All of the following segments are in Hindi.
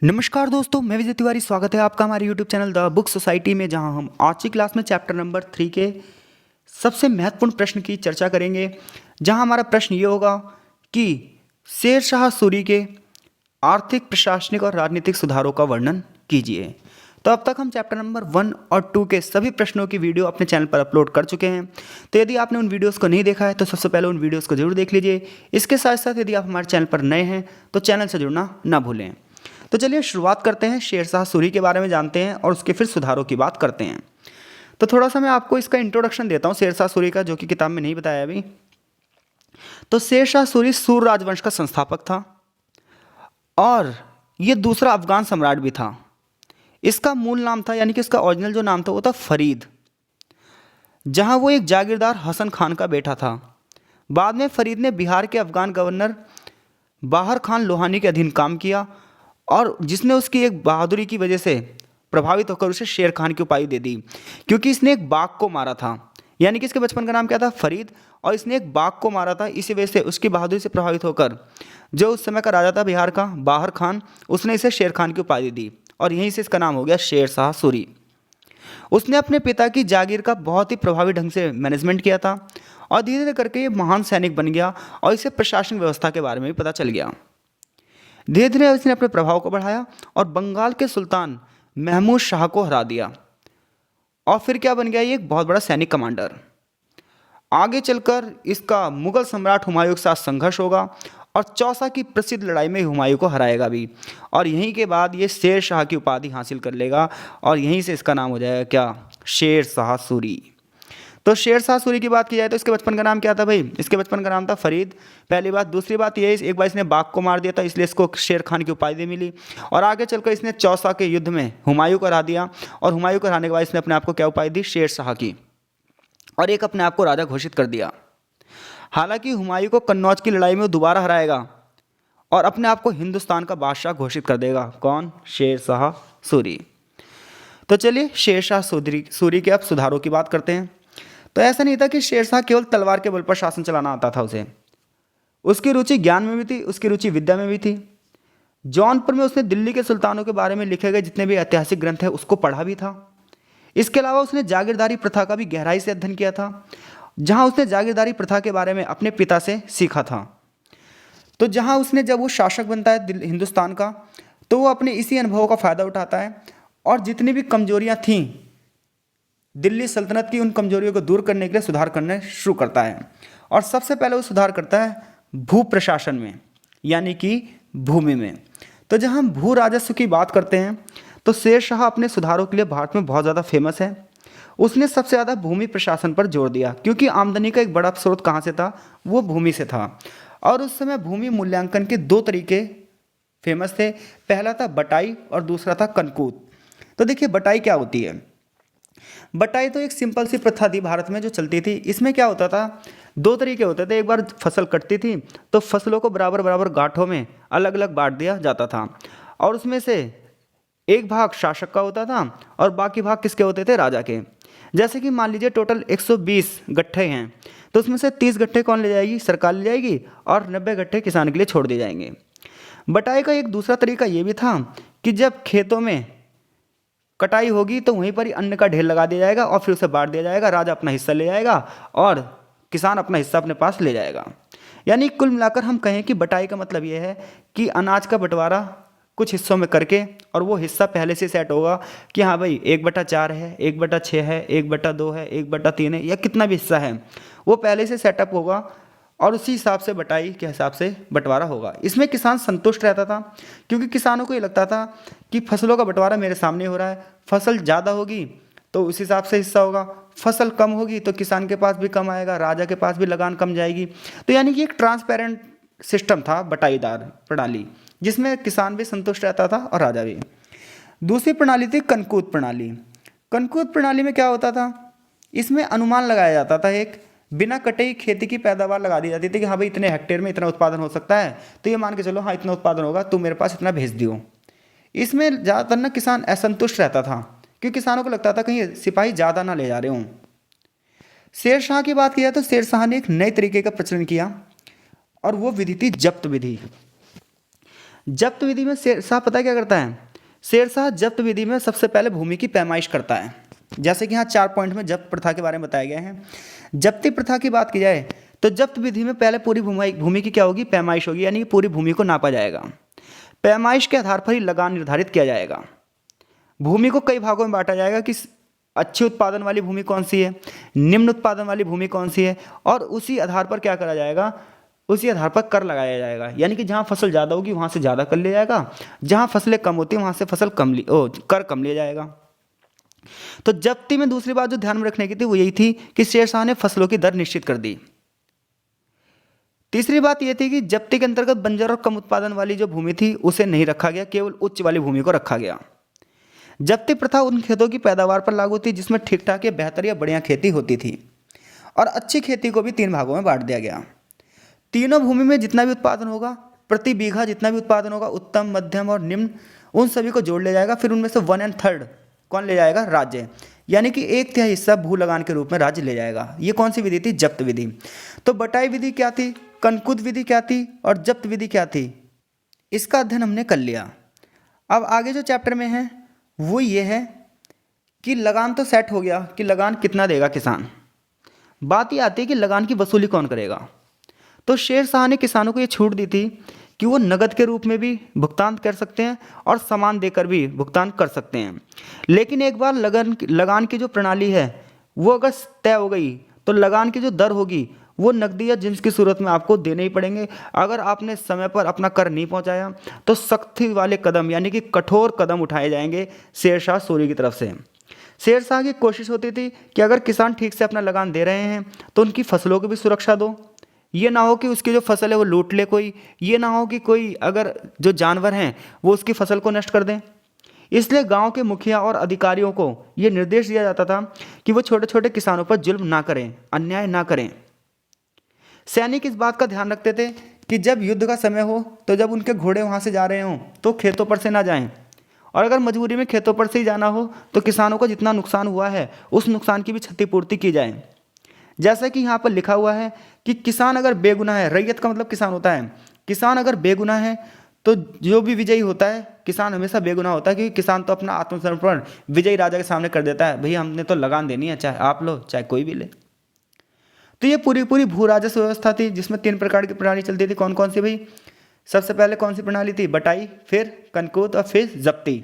नमस्कार दोस्तों, मैं विजय तिवारी। स्वागत है आपका हमारे YouTube channel the book society में, जहां हम आज की क्लास में चैप्टर नंबर 3 के सबसे महत्वपूर्ण प्रश्न की चर्चा करेंगे। जहां हमारा प्रश्न ये होगा कि शेर शाह सूरी के आर्थिक, प्रशासनिक और राजनीतिक सुधारों का वर्णन कीजिए। तो अब तक हम चैप्टर नंबर 1 और 2 के सभी प्रश्नों की वीडियो अपने चैनल पर अपलोड कर चुके हैं। तो यदि आपने उन वीडियोस को नहीं देखा है तो सबसे पहले उन वीडियोस को जरूर देख लीजिए। इसके साथ साथ यदि आप हमारे चैनल पर नए हैं तो चैनल से जुड़ना ना भूलें। तो चलिए शुरुआत करते हैं, शेर शाह सूरी के बारे में जानते हैं और उसके फिर सुधारों की बात करते हैं। तो थोड़ा सा मैं आपको इसका इंट्रोडक्शन देता हूँ शेर शाह सूरी का, जो कि किताब में नहीं बताया अभी। तो शेर शाह सूरी सूर राजवंश का संस्थापक था और ये दूसरा अफगान सम्राट भी था। इसका मूल नाम था, यानी कि इसका ओरिजिनल जो नाम था वो था फरीद, जहाँ वो एक जागीरदार हसन खान का बेटा था। बाद में फरीद ने बिहार के अफगान गवर्नर बाहर खान लोहानी के अधीन काम किया और जिसने उसकी एक बहादुरी की वजह से प्रभावित होकर उसे शेर खान की उपाधि दे दी, क्योंकि इसने एक बाघ को मारा था। यानी कि इसके बचपन का नाम क्या था? फरीद। और इसने एक बाघ को मारा था, इसी वजह से उसकी बहादुरी से प्रभावित होकर जो उस समय का राजा था बिहार का, बाहर खान, उसने इसे शेर खान की उपाधि दी और यहीं से इसका नाम हो गया शेर शाह सूरी। उसने अपने पिता की जागीर का बहुत ही प्रभावी ढंग से मैनेजमेंट किया था और धीरे धीरे करके ये महान सैनिक बन गया और इसे प्रशासन व्यवस्था के बारे में भी पता चल गया। धीरे धीरे उसने अपने प्रभाव को बढ़ाया और बंगाल के सुल्तान महमूद शाह को हरा दिया और फिर क्या बन गया? ये एक बहुत बड़ा सैनिक कमांडर। आगे चलकर इसका मुगल सम्राट हुमायूं के साथ संघर्ष होगा और चौसा की प्रसिद्ध लड़ाई में हुमायूं को हराएगा भी, और यहीं के बाद ये शेर शाह की उपाधि हासिल कर लेगा और यहीं से इसका नाम हो जाएगा क्या? शेर शाह सूरी। तो शेर शाह सूरी की बात की जाए तो इसके बचपन का नाम क्या था भाई? इसके बचपन का नाम था फरीद, पहली बात। दूसरी बात ये, एक बार इसने बाघ को मार दिया था, इसलिए इसको शेर खान की उपाधि मिली। और आगे चलकर इसने चौसा के युद्ध में हुमायूं को हरा दिया और हुमायूं को हराने के बाद इसने अपने आप को क्या उपाधि दी? शेर शाह की, और एक अपने आप को राजा घोषित कर दिया। हालांकि हुमायूं को कन्नौज की लड़ाई में वो दोबारा हराएगा और अपने आप को हिंदुस्तान का बादशाह घोषित कर देगा। कौन? शेर शाह सूरी। तो चलिए शेर शाह सूरी के अब सुधारों की बात करते हैं। तो ऐसा नहीं था कि शेर शाह केवल तलवार के बल पर शासन चलाना आता था उसे। उसकी रुचि ज्ञान में भी थी, उसकी रुचि विद्या में भी थी। जौनपुर में उसने दिल्ली के सुल्तानों के बारे में लिखे गए जितने भी ऐतिहासिक ग्रंथ हैं उसको पढ़ा भी था। इसके अलावा उसने जागीरदारी प्रथा का भी गहराई से अध्ययन किया था, जहां उसने जागीरदारी प्रथा के बारे में अपने पिता से सीखा था। तो जहां उसने, जब वो शासक बनता है हिंदुस्तान का, तो वो अपने इसी अनुभव का फायदा उठाता है और जितनी भी कमजोरियां थीं दिल्ली सल्तनत की, उन कमजोरियों को दूर करने के लिए सुधार करने शुरू करता है। और सबसे पहले वो सुधार करता है भू प्रशासन में, यानी कि भूमि में। तो जब हम भू राजस्व की बात करते हैं तो शेर शाह अपने सुधारों के लिए भारत में बहुत ज़्यादा फेमस है। उसने सबसे ज़्यादा भूमि प्रशासन पर जोर दिया, क्योंकि आमदनी का एक बड़ा स्रोत कहाँ से था? वो भूमि से था। और उस समय भूमि मूल्यांकन के दो तरीके फेमस थे। पहला था बटाई और दूसरा था कनकूत। तो देखिए बटाई क्या होती है? बटाई तो एक सिंपल सी प्रथा थी भारत में जो चलती थी। इसमें क्या होता था? दो तरीके होते थे। एक बार फसल कटती थी तो फसलों को बराबर बराबर गांठों में अलग अलग बांट दिया जाता था और उसमें से एक भाग शासक का होता था और बाकी भाग किसके होते थे? राजा के। जैसे कि मान लीजिए टोटल 120 गट्ठे हैं, तो उसमें से 30 गट्ठे कौन ले जाएगी? सरकार ले जाएगी और 90 गट्ठे किसान के लिए छोड़ दिए जाएंगे। बटाई का एक दूसरा तरीका ये भी था कि जब खेतों में कटाई होगी तो वहीं पर ही अन्न का ढेर लगा दिया जाएगा और फिर उसे बांट दिया जाएगा। राजा अपना हिस्सा ले जाएगा और किसान अपना हिस्सा अपने पास ले जाएगा। यानी कुल मिलाकर हम कहें कि बटाई का मतलब यह है कि अनाज का बंटवारा कुछ हिस्सों में करके, और वो हिस्सा पहले से सेट होगा कि हाँ भाई 1/4 है, 1/6 है, 1/2 है, 1/3 है, या कितना भी हिस्सा है वो पहले से सेटअप होगा और उसी हिसाब से बटाई के हिसाब से बंटवारा होगा। इसमें किसान संतुष्ट रहता था, क्योंकि किसानों को ये लगता था कि फसलों का बंटवारा मेरे सामने हो रहा है। फसल ज़्यादा होगी तो उस हिसाब से हिस्सा होगा, फसल कम होगी तो किसान के पास भी कम आएगा, राजा के पास भी लगान कम जाएगी। तो यानी कि एक ट्रांसपेरेंट सिस्टम था बटाईदार प्रणाली, जिसमें किसान भी संतुष्ट रहता था और राजा भी। दूसरी प्रणाली थी कनकूत प्रणाली। कनकूत प्रणाली में क्या होता था? इसमें अनुमान लगाया जाता था, एक बिना कटे ही खेती की पैदावार लगा दी जाती थी कि हाँ भाई इतने हेक्टेयर में इतना उत्पादन हो सकता है, तो ये मान के चलो हाँ इतना उत्पादन होगा, तू मेरे पास इतना भेज दियो। इसमें ज़्यादातर ना किसान असंतुष्ट रहता था, क्योंकि किसानों को लगता था कहीं सिपाही ज़्यादा ना ले जा रहे हों। शेर शाह की बात की जाए तो शेर शाह ने एक नए तरीके का प्रचलन किया और वो विधि थी जब्त विधि। जब्त विधि में शेरशाह पता क्या करता है, शेरशाह जब्त विधि में सबसे पहले भूमि की पैमाइश करता है। जैसे कि यहाँ 4 पॉइंट में जब्त प्रथा के बारे में बताया गया है। जब्ती प्रथा की बात की जाए तो जब्त विधि में पहले पूरी भूमि की क्या होगी, पैमाइश होगी, यानी कि पूरी भूमि को नापा जाएगा। पैमाइश के आधार पर ही लगान निर्धारित किया जाएगा। भूमि को कई भागों में बांटा जाएगा कि अच्छी उत्पादन वाली भूमि कौन सी है, निम्न उत्पादन वाली भूमि कौन सी है, और उसी आधार पर क्या करा जाएगा, उसी आधार पर कर लगाया जाएगा। यानी कि जहाँ फसल ज़्यादा होगी वहाँ से ज़्यादा कर लिया जाएगा, जहाँ फसलें कम होती हैं वहाँ से कर कम लिया जाएगा। तो जब्ती में दूसरी बात जो ध्यान में रखने की थी वो यही थी कि शेरशाह ने फसलों की दर निश्चित कर दी। तीसरी बात यह थी कि जब्ती के अंतर्गत बंजर और कम उत्पादन वाली जो भूमि थी उसे नहीं रखा गया, केवल उच्च वाली भूमि को रखा गया। जब्ती प्रथा उन खेतों की पैदावार पर लागू थी जिसमें ठीक ठाक या बेहतर या बढ़िया खेती होती थी, और अच्छी खेती को भी 3 भागों में बांट दिया गया। तीनों भूमि में जितना भी उत्पादन होगा, प्रति बीघा जितना भी उत्पादन होगा, उत्तम, मध्यम और निम्न, उन सभी को जोड़ लिया जाएगा। फिर उनमें से 1/3 कौन ले जाएगा, राज्य, यानी कि 1/3 हिस्सा भू लगान के रूप में राज्य ले जाएगा। ये कौन सी विधि थी, जब्त विधि। तो बटाई विधि क्या थी, कनकुद विधि क्या थी, और जब्त विधि क्या थी, इसका अध्ययन हमने कर लिया। अब आगे जो चैप्टर में है वो ये है कि लगान तो सेट हो गया कि लगान कितना देगा किसान। बात ये आती है कि लगान की वसूली कौन करेगा। तो शेरशाह ने किसानों को ये छूट दी थी कि वो नगद के रूप में भी भुगतान कर सकते हैं और सामान देकर भी भुगतान कर सकते हैं। लेकिन एक बार लगान की जो प्रणाली है वो अगर तय हो गई तो लगान की जो दर होगी वो नकदी या जिन्स की सूरत में आपको देने ही पड़ेंगे। अगर आपने समय पर अपना कर नहीं पहुंचाया तो सख्ती वाले कदम यानी कि कठोर कदम उठाए जाएंगे शेरशाह सूरी की तरफ से। शेरशाह की कोशिश होती थी कि अगर किसान ठीक से अपना लगान दे रहे हैं तो उनकी फसलों की भी सुरक्षा दो। ये ना हो कि उसकी जो फसल है वो लूट ले कोई, ये ना हो कि कोई अगर जो जानवर हैं वो उसकी फसल को नष्ट कर दें। इसलिए गांव के मुखिया और अधिकारियों को ये निर्देश दिया जाता था कि वो छोटे छोटे किसानों पर जुल्म ना करें, अन्याय ना करें। सैनिक इस बात का ध्यान रखते थे कि जब युद्ध का समय हो तो जब उनके घोड़े वहाँ से जा रहे हों तो खेतों पर से ना जाएं, और अगर मजबूरी में खेतों पर से ही जाना हो तो किसानों को जितना नुकसान हुआ है उस नुकसान की भी क्षतिपूर्ति की जाए। जैसा कि यहाँ पर लिखा हुआ है कि किसान अगर बेगुनाह है, रैयत का मतलब किसान होता है, किसान अगर बेगुनाह है तो जो भी विजयी होता है, किसान हमेशा बेगुनाह होता है, क्योंकि किसान तो अपना आत्मसमर्पण विजयी राजा के सामने कर देता है, भैया हमने तो लगान देनी है, चाहे आप लो चाहे कोई भी ले। तो ये पूरी पूरी भू राजस्व व्यवस्था थी जिसमें 3 प्रकार की प्रणाली चलती थी। कौन कौन सी भाई, सबसे पहले कौन सी प्रणाली थी, बटाई, फिर कनकुद और फिर जब्ती,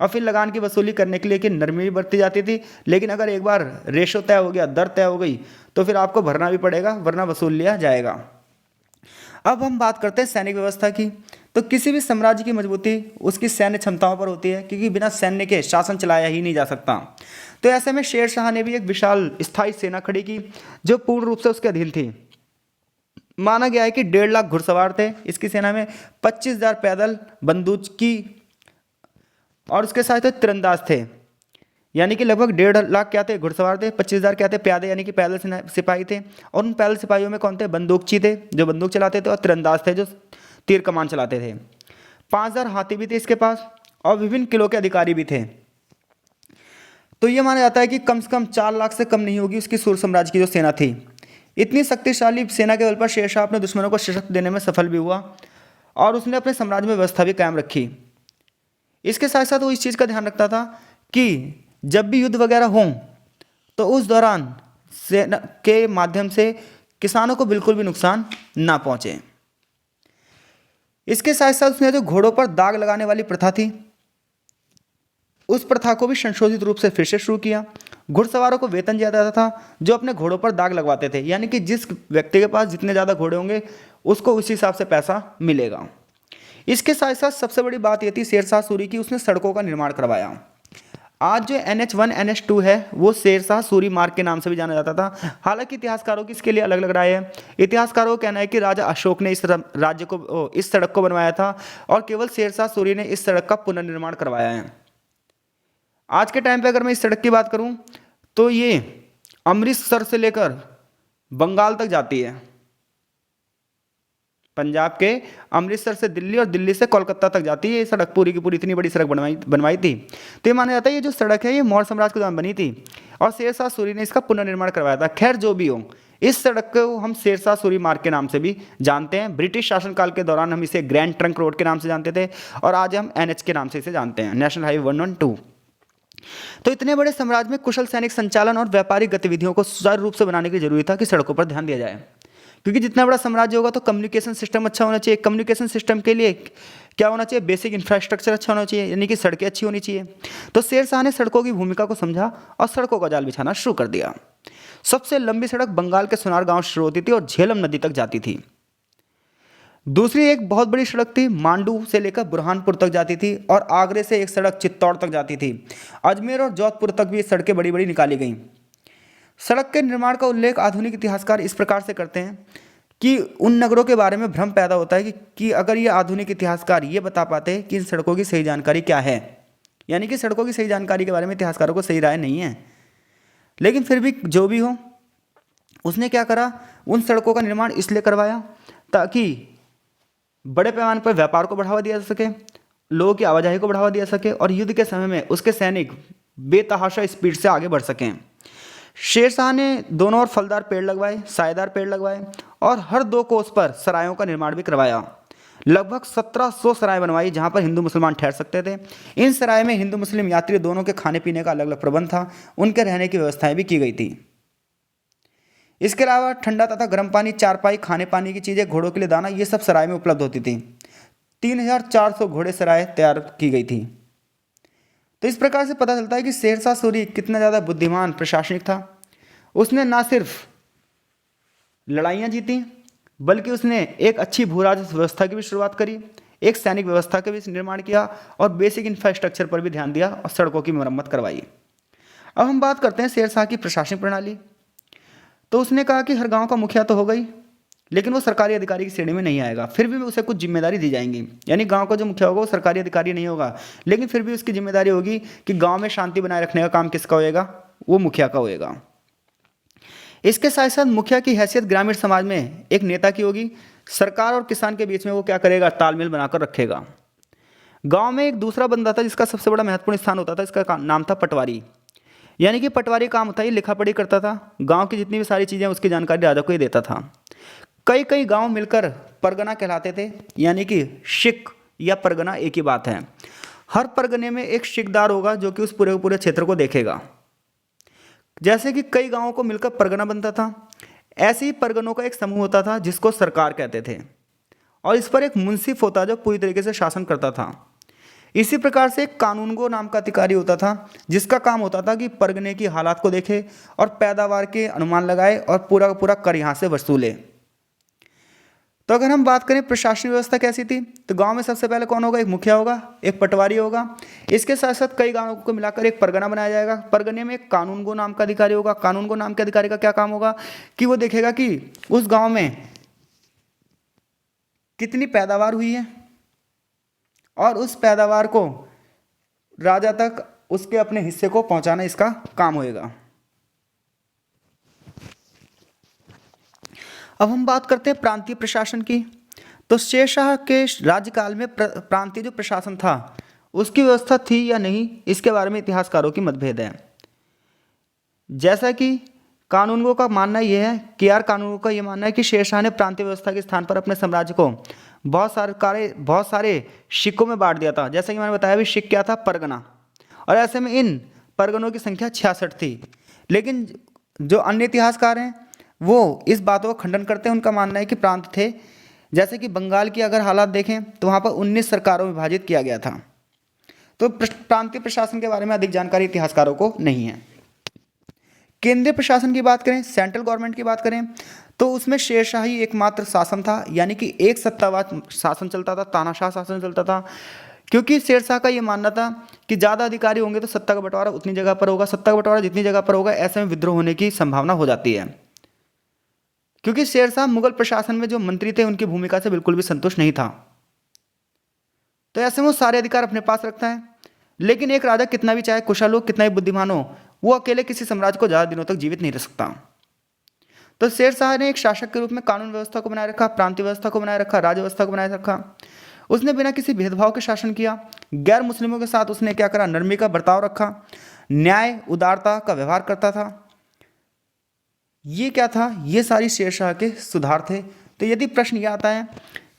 और फिर लगान की वसूली करने के लिए कि नरमी भी बरती जाती थी। लेकिन अगर एक बार रेशो तय हो गया, दर तय हो गई, तो फिर आपको भरना भी पड़ेगा वरना वसूल लिया जाएगा। अब हम बात करते हैं सैनिक व्यवस्था की। तो किसी भी साम्राज्य की मजबूती उसकी सैन्य क्षमताओं पर होती है, क्योंकि बिना सैन्य के शासन चलाया ही नहीं जा सकता। तो ऐसे में शेरशाह ने भी एक विशाल स्थायी सेना खड़ी की जो पूर्ण रूप से उसके अधीन थी। माना गया है कि 1.5 लाख घुड़सवार थे इसकी सेना में, 25,000 पैदल बंदूकी और उसके साथ तीरंदाज थे, यानी कि लगभग 1.5 लाख क्या थे, घुड़सवार थे, 25,000 क्या थे, प्यादे यानी कि पैदल सिपाही थे। और उन पैदल सिपाहियों में कौन थे, बंदूकची थे जो बंदूक चलाते थे, और तीरंदाज थे जो तीर कमान चलाते थे। 5,000 हाथी भी थे इसके पास, और विभिन्न किलों के अधिकारी भी थे। तो ये माना जाता है कि कम से कम 4 लाख से कम नहीं होगी उसकी सूर साम्राज्य की जो सेना थी। इतनी शक्तिशाली सेना के बल पर शेरशाह अपने दुश्मनों को शिकस्त देने में सफल भी हुआ, और उसने अपने साम्राज्य में व्यवस्था भी कायम रखी। इसके साथ साथ वो इस चीज़ का ध्यान रखता था कि जब भी युद्ध वगैरह हों तो उस दौरान सेना के माध्यम से किसानों को बिल्कुल भी नुकसान ना पहुंचे। इसके साथ साथ उसने जो घोड़ों पर दाग लगाने वाली प्रथा थी उस प्रथा को भी संशोधित रूप से फिर से शुरू किया। घुड़सवारों को वेतन दिया जाता था जो अपने घोड़ों पर दाग लगवाते थे, यानी कि जिस व्यक्ति के पास जितने ज़्यादा घोड़े होंगे उसको उसी हिसाब से पैसा मिलेगा। इसके साथ साथ सबसे बड़ी बात यह थी शेरशाह सूरी की, उसने सड़कों का निर्माण करवाया। आज जो NH1 NH2 है वो शेरशाह सूरी मार्ग के नाम से भी जाना जाता था। हालांकि इतिहासकारों की इसके लिए अलग अलग राय है। इतिहासकारों का कहना है कि राजा अशोक ने इस सड़क को बनवाया था, और केवल शेरशाह सूरी ने इस सड़क का पुनर्निर्माण करवाया है। आज के टाइम पे अगर मैं इस सड़क की बात करूं तो ये अमृतसर से लेकर बंगाल तक जाती है, पंजाब के अमृतसर से दिल्ली और दिल्ली से कोलकाता तक जाती है। ये सड़क पूरी की पूरी इतनी बड़ी सड़क बनवाई थी। तो ये माना जाता है ये जो सड़क है ये मौर्य साम्राज्य के दौरान बनी थी और शेरशाह सूरी ने इसका पुनर्निर्माण करवाया था। खैर जो भी हो, इस सड़क को हम शेरशाह सूरी मार्ग के नाम से भी जानते हैं। ब्रिटिश शासनकाल के दौरान हम इसे ग्रैंड ट्रंक रोड के नाम से जानते थे और आज हम NH के नाम से इसे जानते हैं, नेशनल हाईवे 112। तो इतने बड़े साम्राज्य में कुशल सैनिक संचालन और व्यापारिक गतिविधियों को सुचारू रूप से बनाने की जरूरी था कि सड़कों पर ध्यान दिया जाए, क्योंकि जितना बड़ा साम्राज्य होगा तो कम्युनिकेशन सिस्टम अच्छा होना चाहिए। कम्युनिकेशन सिस्टम के लिए क्या होना चाहिए? बेसिक इंफ्रास्ट्रक्चर अच्छा होना चाहिए, यानी कि सड़कें अच्छी होनी चाहिए। तो शेरशाह ने सड़कों की भूमिका को समझा और सड़कों का जाल बिछाना शुरू कर दिया। सबसे लंबी सड़क बंगाल के सोनार गांव शुरू होती थी और झेलम नदी तक जाती थी। दूसरी एक बहुत बड़ी सड़क थी, मांडू से लेकर बुरहानपुर तक जाती थी और आगरे से एक सड़क चित्तौड़ तक जाती थी। अजमेर और जोधपुर तक भी सड़कें बड़ी बड़ी निकाली गईं। सड़क के निर्माण का उल्लेख आधुनिक इतिहासकार इस प्रकार से करते हैं कि उन नगरों के बारे में भ्रम पैदा होता है कि अगर ये आधुनिक इतिहासकार ये बता पाते कि इन सड़कों की सही जानकारी क्या है, यानी कि सड़कों की सही जानकारी के बारे में इतिहासकारों को सही राय नहीं है। लेकिन फिर भी जो भी हो, उसने क्या करा, उन सड़कों का निर्माण इसलिए करवाया ताकि बड़े पैमाने पर व्यापार को बढ़ावा दिया जा सके, लोगों की आवाजाही को बढ़ावा दिया सके और युद्ध के समय में उसके सैनिक बेतहाशा स्पीड से आगे बढ़ सकें। शेरशाह ने दोनों ओर फलदार पेड़ लगवाए, सायेदार पेड़ लगवाए और हर 2 कोस पर सरायों का निर्माण भी करवाया। लगभग 1700 सराय बनवाई जहां पर हिंदू मुसलमान ठहर सकते थे। इन सराय में हिंदू मुस्लिम यात्री दोनों के खाने पीने का अलग अलग प्रबंध था, उनके रहने की व्यवस्थाएं भी की गई थी। इसके अलावा ठंडा तथा गर्म पानी, चारपाई, खाने पानी की चीज़ें, घोड़ों के लिए दाना, ये सब सराय में उपलब्ध होती थी। 3400 घोड़े सराय तैयार की गई थी। तो इस प्रकार से पता चलता है कि शेरशाह सूरी कितना ज़्यादा बुद्धिमान प्रशासनिक था। उसने ना सिर्फ लड़ाइयाँ जीती बल्कि उसने एक अच्छी भू राजस्व व्यवस्था की भी शुरुआत करी, एक सैनिक व्यवस्था का भी निर्माण किया और बेसिक इंफ्रास्ट्रक्चर पर भी ध्यान दिया और सड़कों की मरम्मत करवाई। अब हम बात करते हैं शेरशाह की प्रशासनिक प्रणाली। तो उसने कहा कि हर गांव का मुखिया तो हो गई, लेकिन वो सरकारी अधिकारी की श्रेणी में नहीं आएगा, फिर भी उसे कुछ जिम्मेदारी दी जाएंगी। यानी गांव का जो मुखिया होगा वो सरकारी अधिकारी नहीं होगा, लेकिन फिर भी उसकी जिम्मेदारी होगी कि गांव में शांति बनाए रखने का काम किसका होएगा? वो मुखिया का होएगा। इसके साथ साथ मुखिया की हैसियत ग्रामीण समाज में एक नेता की होगी। सरकार और किसान के बीच में वो क्या करेगा? तालमेल बनाकर रखेगा। गाँव में एक दूसरा बंदा था जिसका सबसे बड़ा महत्वपूर्ण स्थान होता था, इसका नाम था पटवारी। यानी कि पटवारी काम होता है, ये लिखा पढ़ी करता था, गांव की जितनी भी सारी चीज़ें उसकी जानकारी राजा को ही देता था। कई कई गांव मिलकर परगना कहलाते थे, यानी कि शिक या परगना एक ही बात है। हर परगने में एक शिकदार होगा जो कि उस पूरे पूरे क्षेत्र को देखेगा। जैसे कि कई गांवों को मिलकर परगना बनता था, ऐसे ही परगनों का एक समूह होता था जिसको सरकार कहते थे और इस पर एक मुंसिफ होता जो पूरी तरीके से शासन करता था। इसी प्रकार से एक कानूनगो नाम का अधिकारी होता था जिसका काम होता था कि परगने की हालात को देखे और पैदावार के अनुमान लगाए और पूरा का पूरा कर यहाँ से वसूले। तो अगर हम बात करें प्रशासनिक व्यवस्था कैसी थी, तो गांव में सबसे पहले कौन होगा? एक मुखिया होगा, एक पटवारी होगा। इसके साथ साथ कई गांवों को मिलाकर एक परगना बनाया जाएगा। परगने में एक कानूनगो नाम का अधिकारी होगा। कानूनगो नाम के अधिकारी का क्या काम होगा कि वो देखेगा कि उस गाँव में कितनी पैदावार हुई है और उस पैदावार को राजा तक उसके अपने हिस्से को पहुंचाना इसका काम होएगा। अब हम बात करते हैं प्रांतीय प्रशासन की। तो शेरशाह के राज्यकाल में प्रांतीय जो प्रशासन था उसकी व्यवस्था थी या नहीं, इसके बारे में इतिहासकारों की मतभेद है। जैसा कि कानूनगो का मानना यह है कि कानूनगो का यह मानना है कि शेरशाह ने प्रांतीय व्यवस्था के स्थान पर अपने साम्राज्य को बहुत सारे शिकों में बांट दिया था। जैसा कि मैंने बताया भी, शिक क्या था? परगना। और ऐसे में इन परगनों की संख्या 66 थी। लेकिन जो अन्य इतिहासकार हैं वो इस बातों का खंडन करते हैं। उनका मानना है कि प्रांत थे। जैसे कि बंगाल की अगर हालात देखें तो वहाँ पर 19 सरकारों में विभाजित किया गया था। तो प्रांतीय प्रशासन के बारे में अधिक जानकारी इतिहासकारों को नहीं है। केंद्रीय प्रशासन की बात करें, सेंट्रल गवर्नमेंट की बात करें, तो उसमें शेरशाही एकमात्र शासन था, यानी कि एक सत्तावाद शासन चलता था, तानाशाह शासन चलता था। क्योंकि शेरशाह का ये मानना था कि ज़्यादा अधिकारी होंगे तो सत्ता का बंटवारा उतनी जगह पर होगा, सत्ता का बंटवारा जितनी जगह पर होगा ऐसे में विद्रोह होने की संभावना हो जाती है। क्योंकि शेरशाह मुगल प्रशासन में जो मंत्री थे उनकी भूमिका से बिल्कुल भी संतुष्ट नहीं था। तो ऐसे में वो सारे अधिकार अपने पास रखता है। लेकिन एक राजा कितना भी चाहे कुशल हो, कितना ही बुद्धिमान हो, वो अकेले किसी साम्राज्य को ज़्यादा दिनों तक जीवित नहीं रख सकता। तो शेरशाह ने एक शासक के रूप में कानून व्यवस्था को बनाए रखा, प्रांतीय व्यवस्था को बनाए रखा, राज्य व्यवस्था को बनाए रखा। उसने बिना किसी भेदभाव के शासन किया। गैर मुस्लिमों के साथ उसने क्या करा? नरमी का बर्ताव रखा, न्याय उदारता का व्यवहार करता था। ये क्या था, ये सारी शेरशाह के सुधार थे। तो यदि प्रश्न ये आता है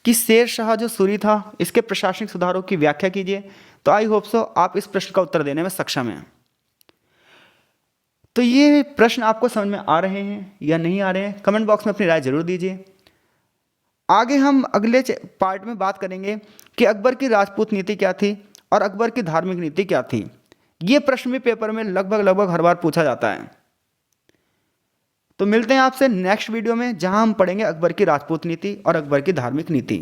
कि शेरशाह जो सूरी था इसके प्रशासनिक सुधारों की व्याख्या कीजिए, तो आई होप सो आप इस प्रश्न का उत्तर देने में सक्षम हैं। तो ये प्रश्न आपको समझ में आ रहे हैं या नहीं आ रहे हैं, कमेंट बॉक्स में अपनी राय जरूर दीजिए। आगे हम अगले पार्ट में बात करेंगे कि अकबर की राजपूत नीति क्या थी और अकबर की धार्मिक नीति क्या थी। ये प्रश्न भी पेपर में लगभग हर बार पूछा जाता है। तो मिलते हैं आपसे नेक्स्ट वीडियो में, जहां हम पढ़ेंगे अकबर की राजपूत नीति और अकबर की धार्मिक नीति।